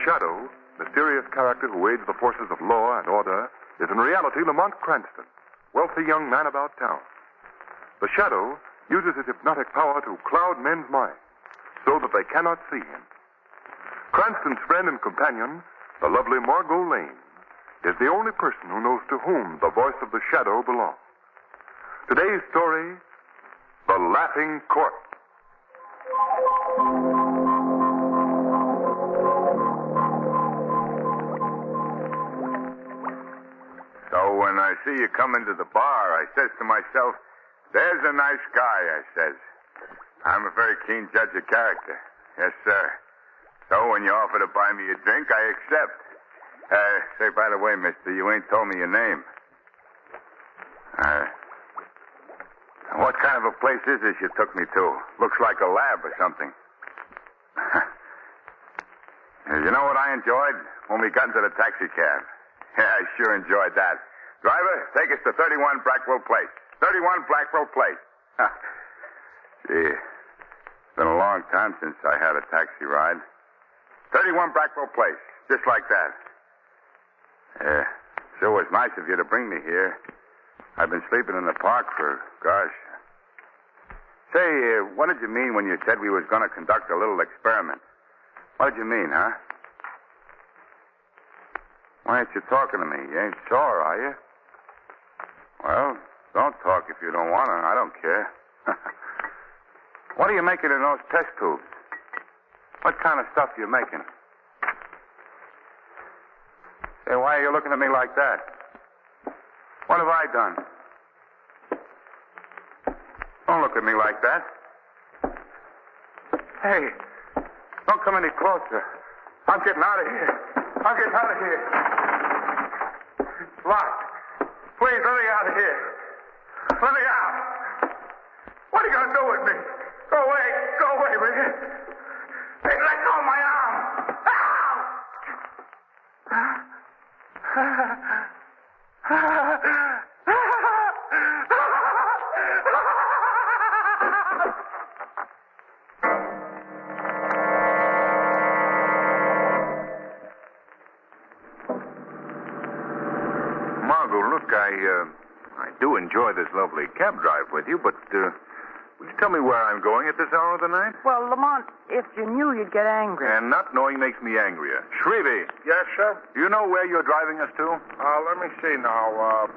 shadow, mysterious character who aids the forces of law and order, is in reality Lamont Cranston, wealthy young man about town. The shadow uses his hypnotic power to cloud men's minds so that they cannot see him. Cranston's friend and companion, the lovely Margot Lane, is the only person who knows to whom the voice of the shadow belongs. Today's story, The Laughing Corpse. So when I see you come into the bar, I says to myself, there's a nice guy, I says. I'm a very keen judge of character. Yes, sir. So when you offer to buy me a drink, I accept. Say, by the way, mister, you ain't told me your name. What kind of a place is this you took me to? Looks like a lab or something. You know what I enjoyed? When we got into the taxi cab. Yeah, I sure enjoyed that. Driver, take us to 31 Blackwell Place. 31 Blackwell Place. Gee, it's been a long time since I had a taxi ride. 31 Blackwell Place, just like that. Sure was nice of you to bring me here. I've been sleeping in the park for, gosh. Say, what did you mean when you said we was going to conduct a little experiment? What did you mean, huh? Why ain't you talking to me? You ain't sore, are you? Well, don't talk if you don't want to. I don't care. What are you making in those test tubes? What kind of stuff are you making? Say, why are you looking at me like that? What have I done? Don't look at me like that. Hey, don't come any closer. I'm getting out of here. I'm getting out of here. It's locked. Please, let me out of here. Let me out. What are you going to do with me? Go away. Go away, will you? Hey, let go of my arm. Margot, look, I do enjoy this lovely cab drive with you, but, will you tell me where I'm going at this hour of the night? Well, Lamont, if you knew, you'd get angry. And not knowing makes me angrier. Shrevey. Yes, sir? Do you know where you're driving us to? Let me see now.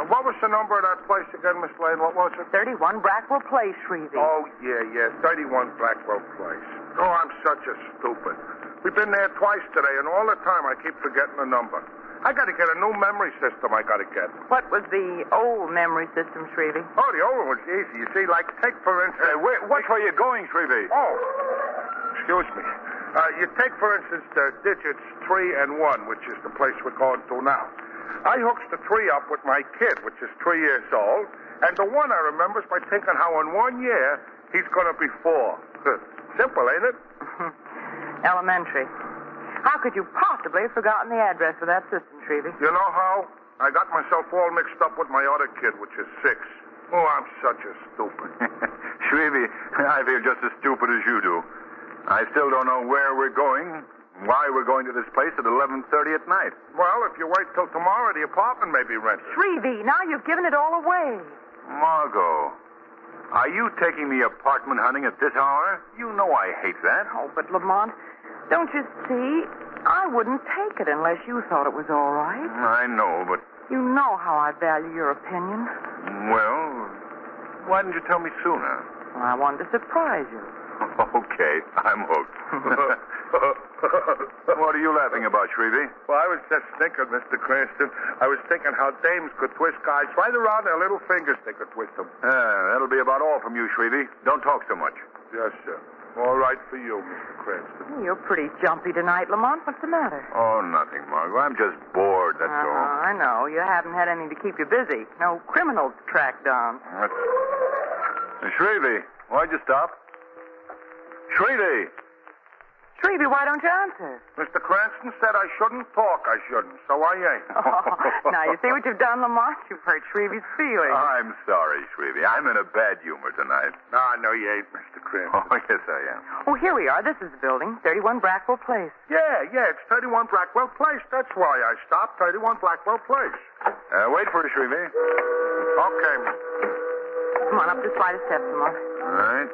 What was the number of that place again, Miss Lane? What was it? 31 Blackwell Place, Shrevey. Oh, yeah. 31 Blackwell Place. Oh, I'm such a stupid. We've been there twice today, and all the time I keep forgetting the number. I got to get a new memory system I got to get. What was the old memory system, Shrevey? Oh, the old one was easy. You see, like, take, for instance... Which way are you going, Shrevey? Oh, excuse me. You take, for instance, the digits 3 and 1, which is the place we're going to now. I hooks the 3 up with my kid, which is 3 years old, and the 1 I remember is by thinking how in 1 year he's going to be 4. Simple, ain't it? Elementary. How could you possibly have forgotten the address of that system, Shrevey? You know how? I got myself all mixed up with my other kid, which is 6. Oh, I'm such a stupid. Shrevey, I feel just as stupid as you do. I still don't know where we're going, why we're going to this place at 11:30 at night. Well, if you wait till tomorrow, the apartment may be rented. Shrevey, now you've given it all away. Margot, are you taking me apartment hunting at this hour? You know I hate that. Oh, but Lamont, don't you see? I wouldn't take it unless you thought it was all right. I know, but... You know how I value your opinion. Well, why didn't you tell me sooner? Well, I wanted to surprise you. Okay, I'm hooked. What are you laughing about, Shrevey? Well, I was just thinking, Mr. Cranston, I was thinking how dames could twist guys right around their little fingers. They could twist them. That'll be about all from you, Shrevey. Don't talk so much. Yes, sir. All right for you, Mr. Cranston. You're pretty jumpy tonight, Lamont. What's the matter? Oh, nothing, Margot. I'm just bored, that's all. I know. You haven't had anything to keep you busy. No criminals to track down. Shrevey, why'd you stop? Shrevey! Shrevey, why don't you answer? Mr. Cranston said I shouldn't talk. I shouldn't, so I ain't. Oh, now, you see what you've done, Lamont? You've hurt Shrevey's feelings. I'm sorry, Shrevey. I'm in a bad humor tonight. No, you ain't, Mr. Cranston. Oh, yes, I am. Oh, here we are. This is the building, 31 Brackwell Place. Yeah, it's 31 Blackwell Place. That's why I stopped, 31 Blackwell Place. Wait for us, Shrevey. Okay, Come on, up this flight of steps, Lamont. All right.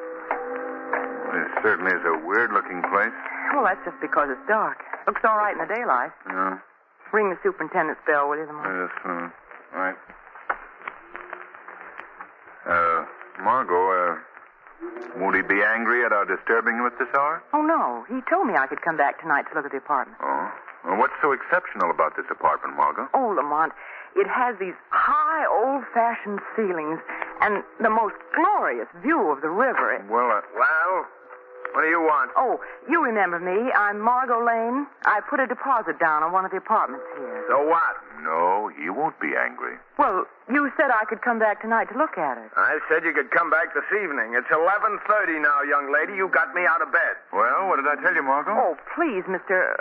This certainly is a weird-looking place. Well, that's just because it's dark. Looks all right in the daylight. Yeah. Ring the superintendent's bell, will you, Lamont? Yes, all right. Margot, won't he be angry at our disturbing him at this hour? Oh, no. He told me I could come back tonight to look at the apartment. Oh? Well, what's so exceptional about this apartment, Margot? Oh, Lamont, it has these high, old-fashioned ceilings and the most glorious view of the river. Well, what do you want? Oh, you remember me. I'm Margot Lane. I put a deposit down on one of the apartments here. So what? No, he won't be angry. Well, you said I could come back tonight to look at it. I said you could come back this evening. It's 11:30 now, young lady. You got me out of bed. Well, what did I tell you, Margot? Oh, please, Mr.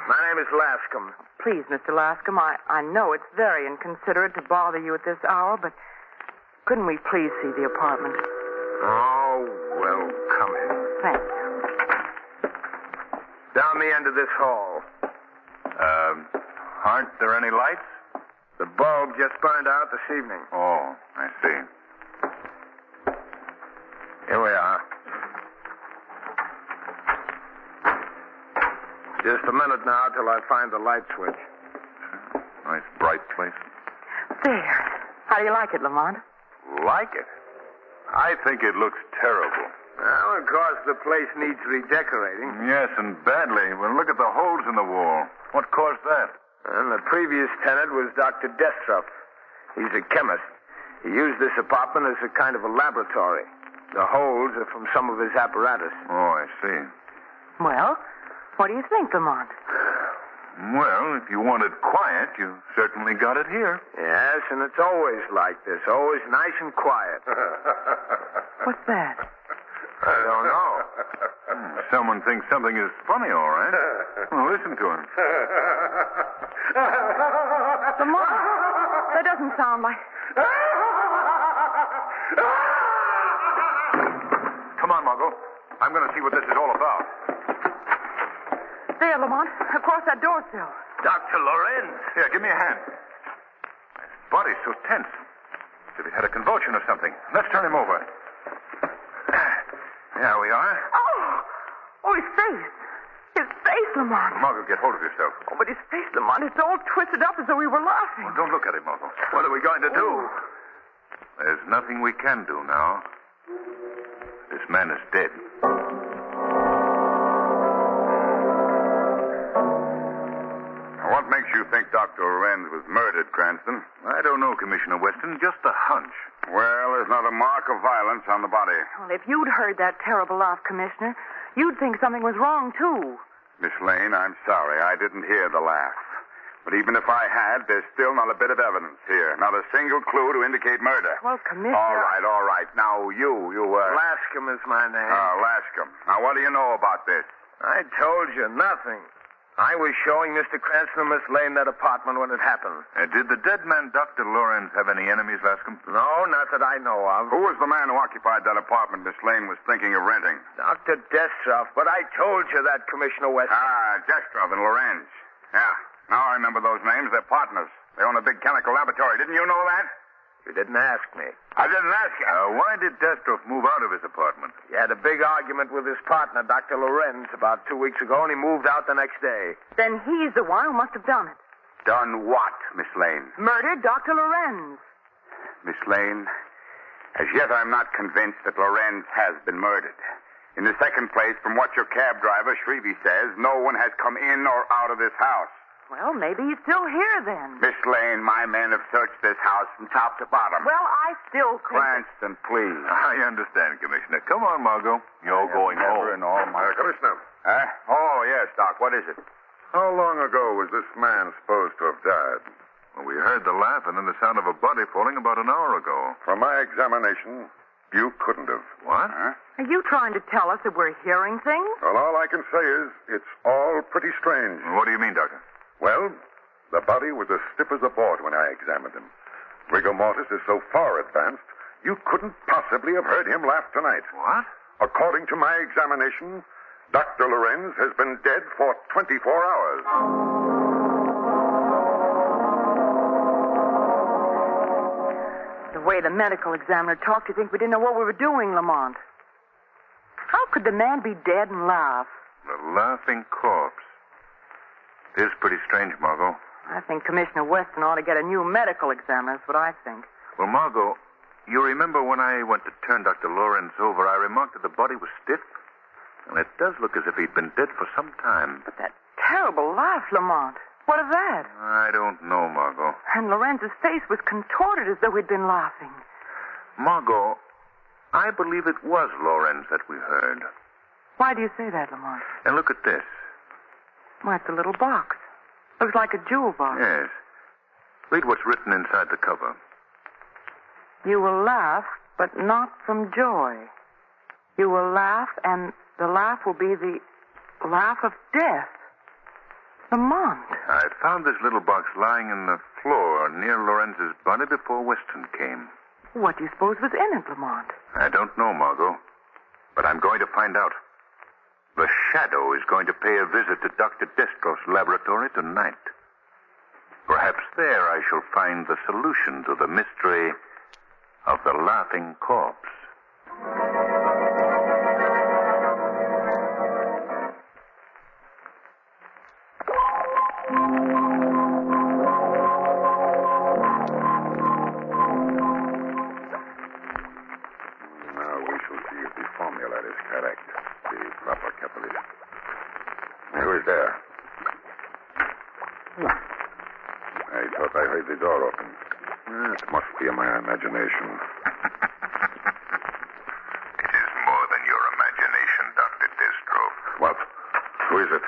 My name is Lascombe. Please, Mr. Lascombe, I know it's very inconsiderate to bother you at this hour, but couldn't we please see the apartment? Oh, well, come in. Thanks. Down the end of this hall. Aren't there any lights? The bulb just burned out this evening. Oh, I see. Here we are. Just a minute now till I find the light switch. Nice bright place. There. How do you like it, Lamont? Like it? I think it looks terrible. Well, of course, the place needs redecorating. Yes, and badly. Well, look at the holes in the wall. What caused that? And the previous tenant was Dr. Destroff. He's a chemist. He used this apartment as a kind of a laboratory. The holes are from some of his apparatus. Oh, I see. Well, what do you think, Lamont? Well, if you wanted quiet, you certainly got it here. Yes, and it's always like this. Always nice and quiet. What's that? I don't know. Someone thinks something is funny, all right. Well, listen to him. Lamont, that doesn't sound like... Come on, Margot. I'm going to see what this is all about. There, Lamont, across that door sill. Dr. Lorenz. Here, give me a hand. His body's so tense. As if he had a convulsion or something. Let's turn him over. There we are. Oh, his face. His face, Lamont. Margot, get hold of yourself. Oh, but his face, Lamont, it's all twisted up as though he were laughing. Well, don't look at him, Margot. What are we going to do? There's nothing we can do now. This man is dead. What makes you think Dr. Lorenz was murdered, Cranston? I don't know, Commissioner Weston. Just a hunch. Well, there's not a mark of violence on the body. Well, if you'd heard that terrible laugh, Commissioner, you'd think something was wrong, too. Miss Lane, I'm sorry. I didn't hear the laugh. But even if I had, there's still not a bit of evidence here. Not a single clue to indicate murder. Well, Commissioner... All right. Now, you Lascombe is my name. Lascombe. Now, what do you know about this? I told you nothing. I was showing Mr. Cranston and Miss Lane that apartment when it happened. Did the dead man, Dr. Lorenz, have any enemies, Lascombe? No, not that I know of. Who was the man who occupied that apartment Miss Lane was thinking of renting? Dr. Destroff, but I told you that, Commissioner Weston. Destroff and Lorenz. Yeah, now I remember those names. They're partners. They own a big chemical laboratory. Didn't you know that? You didn't ask me. I didn't ask you. Why did Destroff move out of his apartment? He had a big argument with his partner, Dr. Lorenz, about 2 weeks ago, and he moved out the next day. Then he's the one who must have done it. Done what, Miss Lane? Murdered Dr. Lorenz. Miss Lane, as yet I'm not convinced that Lorenz has been murdered. In the second place, from what your cab driver, Shrevey, says, no one has come in or out of this house. Well, maybe he's still here then. Miss Lane, my men have searched this house from top to bottom. Well, I still think... Cranston, please. I understand, Commissioner. Come on, Margot. You're going home. In all my... Commissioner, Oh, yes, Doc. What is it? how long ago was this man supposed to have died? Well, we heard the laugh and then the sound of a body falling about an hour ago. From my examination, You couldn't have. What? Are you trying to tell us that we're hearing things? Well, all I can say is it's all pretty strange. What do you mean, Doctor? Well, the body was as stiff as a board when I examined him. Rigor mortis is so far advanced, you couldn't possibly have heard him laugh tonight. What? According to my examination, Dr. Lorenz has been dead for 24 hours. The way the medical examiner talked, you'd think we didn't know what we were doing, Lamont. How could the man be dead and laugh? The laughing corpse. It is pretty strange, Margot. I think Commissioner Weston ought to get a new medical examiner. That's what I think. Well, Margot, you remember when I went to turn Dr. Lorenz over, I remarked that the body was stiff? And it does look as if he'd been dead for some time. But that terrible laugh, Lamont. What of that? I don't know, Margot. And Lorenz's face was contorted as though he'd been laughing. Margot, I believe it was Lorenz that we heard. Why do you say that, Lamont? And look at this. Why, it's a little box. Looks like a jewel box. Yes. Read what's written inside the cover. You will laugh, but not from joy. You will laugh, and the laugh will be the laugh of death. Lamont. I found this little box lying in the floor near Lorenz's body before Weston came. What do you suppose was in it, Lamont? I don't know, Margot. But I'm going to find out. The Shadow is going to pay a visit to Dr. Destroff's laboratory tonight. Perhaps there I shall find the solution to the mystery of the laughing corpse. Now we shall see if the formula is correct. The proper catalyst. Who is there? I thought I heard the door open. It must be my imagination. It is more than your imagination, Dr. Destroff. What? Who is it?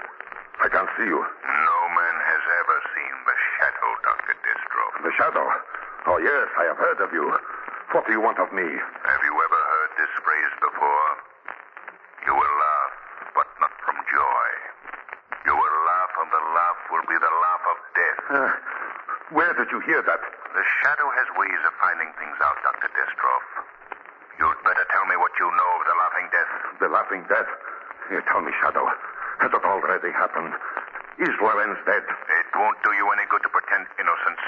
I can't see you. No man has ever seen the Shadow, Dr. Destroff. The Shadow? Oh, yes, I have heard of you. What do you want of me? Have you ever heard this phrase before? You will laugh, but not from joy. You will laugh, and the laugh will be the laugh of death. Where did you hear that? The Shadow has ways of finding things out, Dr. Destroff. You'd better tell me what you know of the laughing death. The laughing death? Here, tell me, Shadow. Has it already happened? Is Lorenz dead? It won't do you any good to pretend innocence.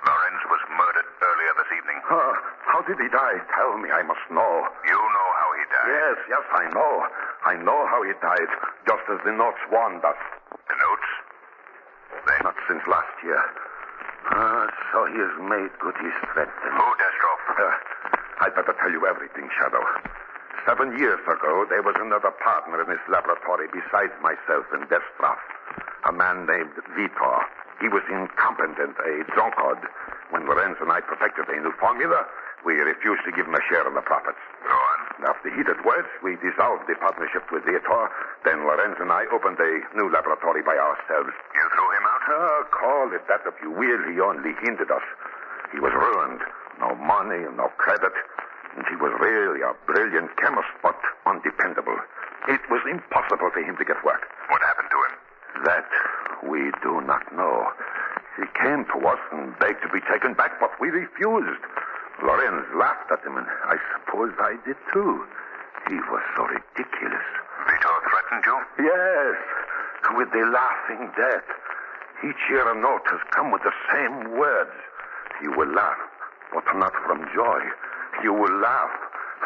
Lorenz was murdered earlier this evening. How did he die? Tell me, I must know. You know how he died. Yes, I know. I know how he died, just as the notes warned us. The notes? Then... Not since last year. So he has made good his threat, then. Who, Destroff? I'd better tell you everything, Shadow. 7 years ago, there was another partner in this laboratory besides myself and Destroff. A man named Vitor. He was incompetent, a drunkard. When Lorenz and I perfected a new formula, we refused to give him a share in the profits. Go on. After heated words, we dissolved the partnership with Vitor. Then Lorenz and I opened a new laboratory by ourselves. You threw him out? Call it that if you will. He only hindered us. He was ruined. No money, no credit. And he was really a brilliant chemist, but undependable. It was impossible for him to get work. What happened to him? That we do not know. He came to us and begged to be taken back, but we refused. Lorenz laughed at him, and I suppose I did too. He was so ridiculous. Vitor threatened you? Yes, with the laughing death. Each year a note has come with the same words. You will laugh, but not from joy. You will laugh,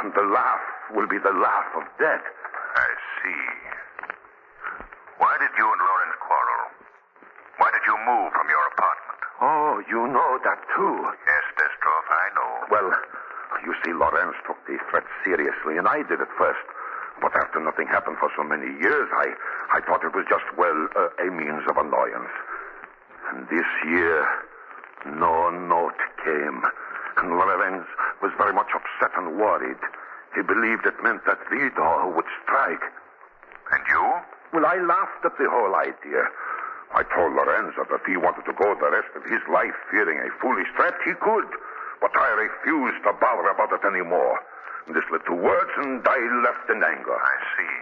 and the laugh will be the laugh of death. I see. Why did you and Lorenz quarrel? Why did you move from your apartment? Oh, you know that too. Yes, Destroff, I know. Well, you see, Lorenz took the threat seriously, and I did at first. But after nothing happened for so many years, I thought it was just, a means of annoyance. And this year, no note came. And Lorenz was very much upset and worried. He believed it meant that Vitor would strike. And you? Well, I laughed at the whole idea. I told Lorenz that if he wanted to go the rest of his life fearing a foolish threat, he could. but I refused to bother about it anymore. This led to words, and I left in anger. I see.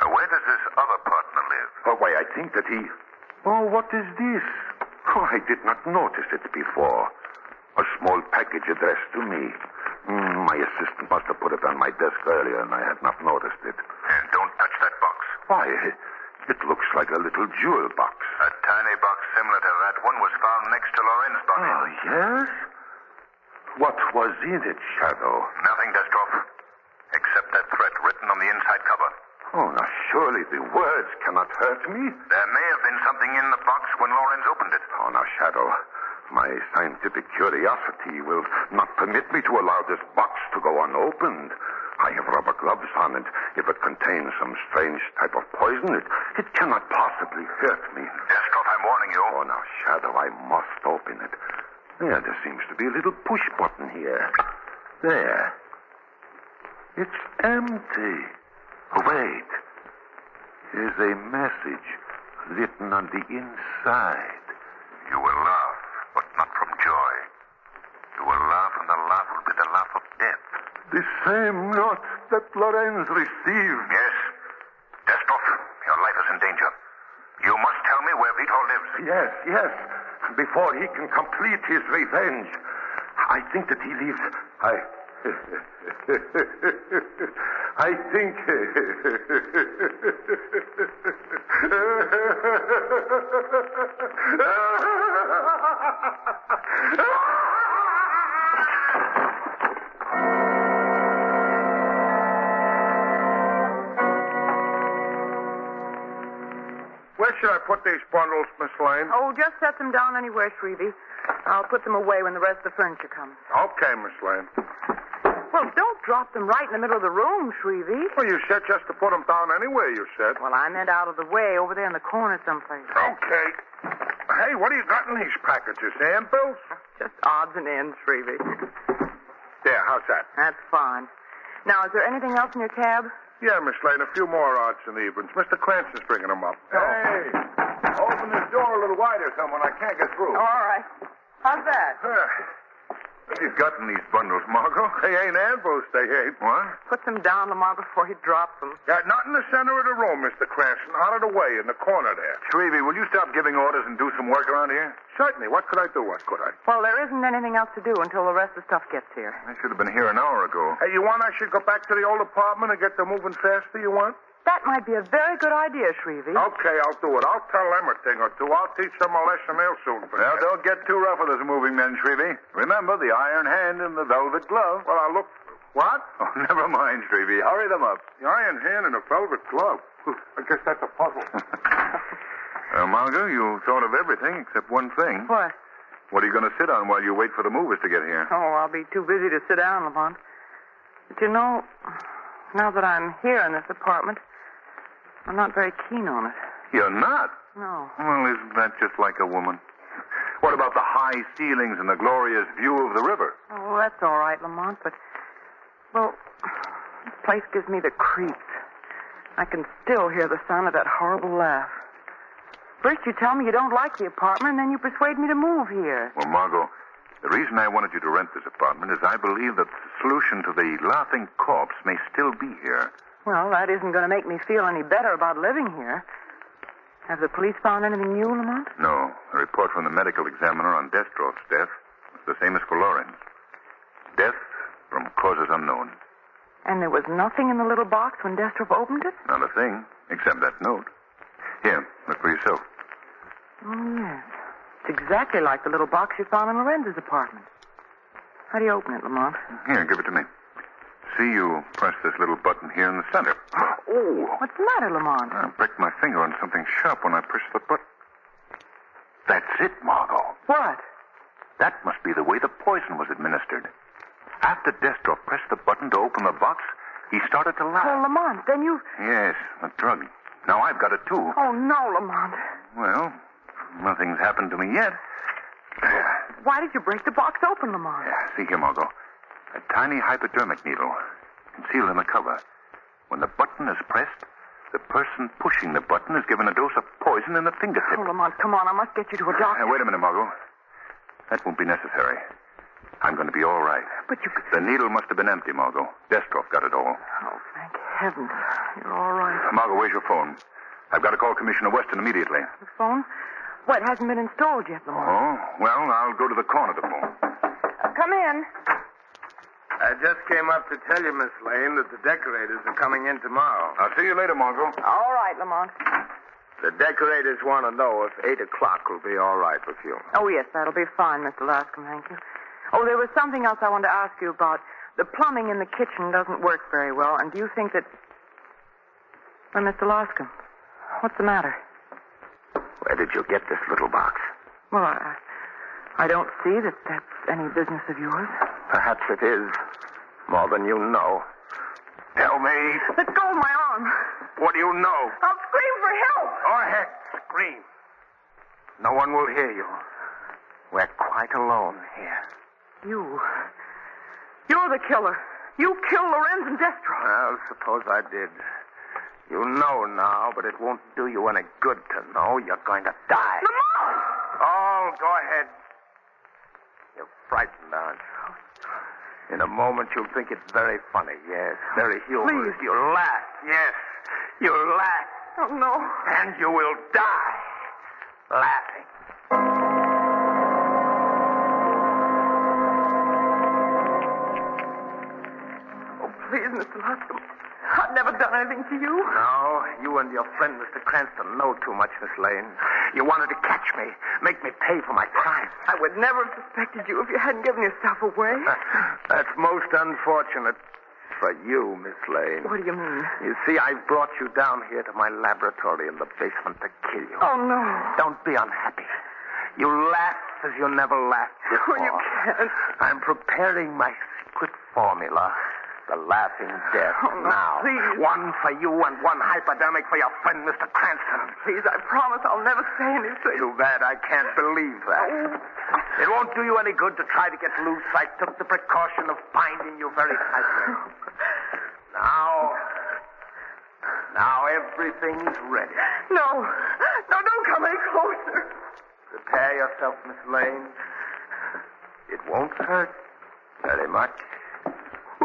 Where does this other partner live? Oh, why, I think that he... Oh, what is this? Oh, I did not notice it before. A small package addressed to me. My assistant must have put it on my desk earlier, and I had not noticed it. And don't touch that box. Why, it looks like a little jewel box. A tiny box similar to that one was found next to Lorraine's body. Oh, yes? What was in it, Shadow? Nothing, Destroff, except that threat written on the inside cover. Oh, now, surely the words cannot hurt me. There may have been something in the box when Lawrence opened it. Oh, now, Shadow, my scientific curiosity will not permit me to allow this box to go unopened. I have rubber gloves on it. If it contains some strange type of poison, it cannot possibly hurt me. Destroff, I'm warning you. Oh, now, Shadow, I must open it. There seems to be a little push button here. There. It's empty. Wait. Here's a message written on the inside. You will laugh, but not from joy. You will laugh, and the laugh will be the laugh of death. The same note that Lorenz received. Yes. Destroff, your life is in danger. You must tell me where Vito lives. Yes. Before he can complete his revenge. I think that he leaves... I think... Where should I put these bundles, Miss Lane? Oh, just set them down anywhere, Shrevey. I'll put them away when the rest of the furniture comes. Okay, Miss Lane. Well, don't drop them right in the middle of the room, Shrevey. Well, you said just to put them down anywhere, you said. Well, I meant out of the way, over there in the corner someplace. Okay. Hey, what do you got in these packages? Handbills? Just odds and ends, Shrevey. There, how's that? That's fine. Now, is there anything else in your cab? Yeah, Miss Lane, a few more odds and evens. Mr. Cranston's bringing them up. Hey, open this door a little wider, someone. I can't get through. Oh, all right. How's that? What have you got in these bundles, Margot? They ain't handbills, they ain't. What? Put them down, Lamont, before he drops them. Got not in the center of the room, Mr. Cranston. Out of the way, in the corner there. Shrevey, will you stop giving orders and do some work around here? Certainly. What could I do? What could I? Well, there isn't anything else to do until the rest of the stuff gets here. I should have been here an hour ago. Hey, you want I should go back to the old apartment and get them moving faster, you want? That might be a very good idea, Shrevey. Okay, I'll do it. I'll tell them a thing or two. I'll teach them a lesson they'll soon forget. Well, don't get too rough with us moving men, Shrevey. Remember the iron hand and the velvet glove. Well, I'll look... What? Oh, never mind, Shrevey. Hurry them up. The iron hand and a velvet glove. I guess that's a puzzle. Margot, you thought of everything except one thing. What? What are you going to sit on while you wait for the movers to get here? Oh, I'll be too busy to sit down, Lamont. But you know, now that I'm here in this apartment, I'm not very keen on it. You're not? No. Well, isn't that just like a woman? What about the high ceilings and the glorious view of the river? Oh, that's all right, Lamont, but, well, this place gives me the creeps. I can still hear the sound of that horrible laugh. First you tell me you don't like the apartment, and then you persuade me to move here. Well, Margot, the reason I wanted you to rent this apartment is I believe that the solution to the laughing corpse may still be here. Well, that isn't going to make me feel any better about living here. Have the police found anything new, Lamont? No. A report from the medical examiner on Destroff's death was the same as for Lawrence. Death from causes unknown. And there was nothing in the little box when Destroff opened it? Not a thing, except that note. Here, look for yourself. Oh, yes. It's exactly like the little box you found in Lorenz's apartment. How do you open it, Lamont? Here, give it to me. See, you press this little button here in the center. Oh! What's the matter, Lamont? I pricked my finger on something sharp when I pushed the button. That's it, Margot. What? That must be the way the poison was administered. After Destroff pressed the button to open the box, he started to laugh. Oh, Lamont, then you... Yes, the drug. Now I've got it, too. Oh, no, Lamont. Well, nothing's happened to me yet. Why did you break the box open, Lamont? See here, Margot. A tiny hypodermic needle concealed in the cover. When the button is pressed, the person pushing the button is given a dose of poison in the fingertip. Oh, Lamont, come on. I must get you to a doctor. Wait a minute, Margot. That won't be necessary. I'm going to be all right. But you... The needle must have been empty, Margot. Destroff got it all. Oh, thank heavens. You're all right. Margot, where's your phone? I've got to call Commissioner Weston immediately. The phone? Well, it hasn't been installed yet, Lamont. Oh, well, I'll go to the corner to phone. Come in. I just came up to tell you, Miss Lane, that the decorators are coming in tomorrow. I'll see you later, Margot. All right, Lamont. The decorators want to know if 8 o'clock will be all right with you. Oh, yes, that'll be fine, Mr. Lascombe, thank you. Oh, there was something else I wanted to ask you about. The plumbing in the kitchen doesn't work very well, and do you think that... Well, Mr. Lascombe, what's the matter? Where did you get this little box? Well, I don't see that that's any business of yours. Perhaps it is. More than you know. Tell me. Let go of my arm. What do you know? I'll scream for help. Go ahead. Scream. No one will hear you. We're quite alone here. You're the killer. You killed Lorenz and Destroff. Well, suppose I did. You know now, but it won't do you any good to know. You're going to die. Lamont! Oh, go ahead. You're frightened, aren't you? In a moment, you'll think it's very funny, yes. Very humorous. Please. You'll laugh, yes. You'll laugh. Oh, no. And you will die laughing. Oh, please, Mr. Lascombe. I've never done anything to you. No, you and your friend, Mr. Cranston, know too much, Miss Lane. You wanted to catch me, make me pay for my crime. I would never have suspected you if you hadn't given yourself away. That's most unfortunate for you, Miss Lane. What do you mean? You see, I brought you down here to my laboratory in the basement to kill you. Oh, no. Don't be unhappy. You laugh as you never laughed before. Oh, you can't. I'm preparing my secret formula. The laughing death. Oh, no, now. please. One for you and one hypodermic for your friend, Mr. Cranston. Please, I promise I'll never say anything. Too bad I can't believe that. Oh. It won't do you any good to try to get loose. I took the precaution of binding you very tightly. Now everything's ready. No, don't come any closer. Prepare yourself, Miss Lane. It won't hurt very much.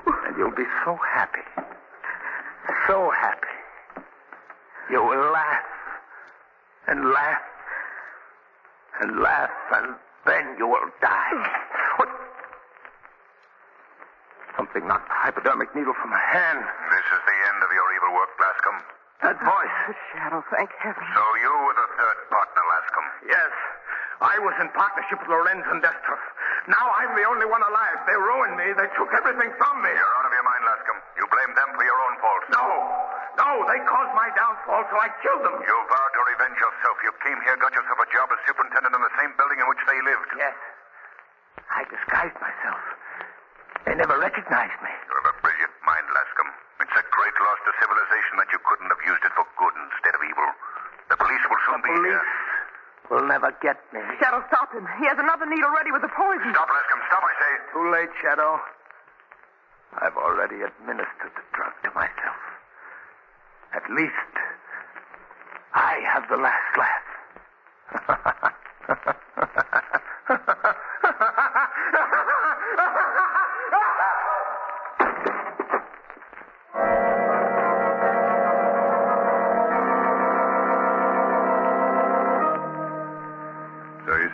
And you'll be so happy. So happy. You will laugh. And laugh. And laugh. And then you will die. What? Something knocked the hypodermic needle from my hand. This is the end of your evil work, Lascombe. That voice. The shadow, thank heaven. So you were the third partner, Lascombe. Yes. I was in partnership with Lorenz and Destroff. Now I'm the only one alive. They ruined me. They took everything from me. You're out of your mind, Lascombe. You blame them for your own fault. No, they caused my downfall, so I killed them. You vowed to revenge yourself. You came here, got yourself a job as superintendent in the same building in which they lived. Yes. I disguised myself. They never recognized me. You have a brilliant mind, Lascombe. It's a great loss to civilization that you couldn't have used it for good instead of evil. The police will soon be here. Will never get me. Shadow, stop him. He has another needle ready with the poison. Stop, Lascombe. Stop, I say. Too late, Shadow. I've already administered the drug to myself. At least, I have the last laugh.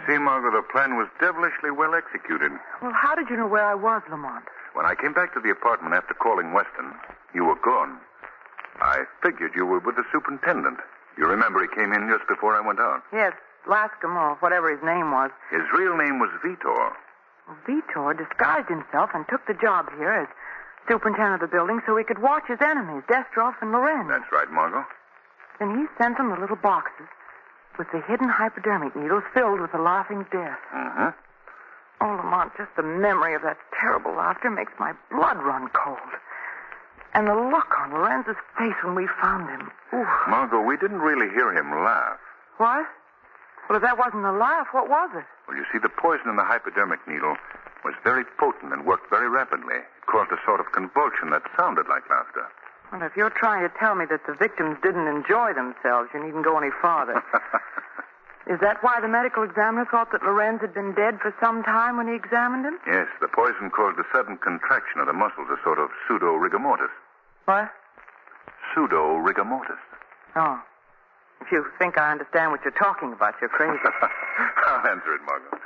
See, Margot, the plan was devilishly well executed. Well, how did you know where I was, Lamont? When I came back to the apartment after calling Weston, you were gone. I figured you were with the superintendent. You remember he came in just before I went out. Yes, Lascombe, or whatever his name was. His real name was Vitor. Well, Vitor disguised himself and took the job here as superintendent of the building so he could watch his enemies, Destroff and Lorenz. That's right, Margot. Then he sent them the little boxes with the hidden hypodermic needles filled with the laughing death. Mm-hmm. Oh, Lamont, just the memory of that terrible laughter makes my blood run cold. And the look on Lorenz's face when we found him. Ooh. Margot, we didn't really hear him laugh. What? Well, if that wasn't a laugh, what was it? Well, you see, the poison in the hypodermic needle was very potent and worked very rapidly. It caused a sort of convulsion that sounded like laughter. Well, if you're trying to tell me that the victims didn't enjoy themselves, you needn't go any farther. Is that why the medical examiner thought that Lorenz had been dead for some time when he examined him? Yes, the poison caused a sudden contraction of the muscles, a sort of pseudo-rigor mortis. What? Pseudo-rigor mortis. Oh. If you think I understand what you're talking about, you're crazy. I'll answer it, Margot.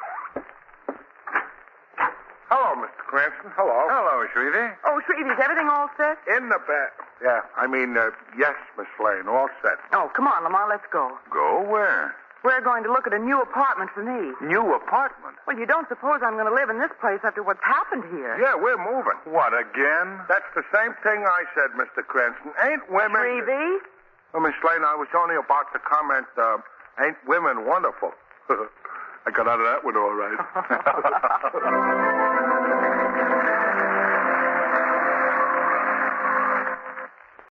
Hello, Mr. Cranston. Hello. Hello, Shrevey. Oh, Shrevey, is everything all set? In the bed. Yeah, yes, Miss Lane, all set. Oh, come on, Lamont, let's go. Go where? We're going to look at a new apartment for me. New apartment? Well, you don't suppose I'm going to live in this place after what's happened here? Yeah, we're moving. What, again? That's the same thing I said, Mr. Cranston. Ain't women... Shrevey? Well, Miss Lane, I was only about to comment, ain't women wonderful? I got out of that one all right.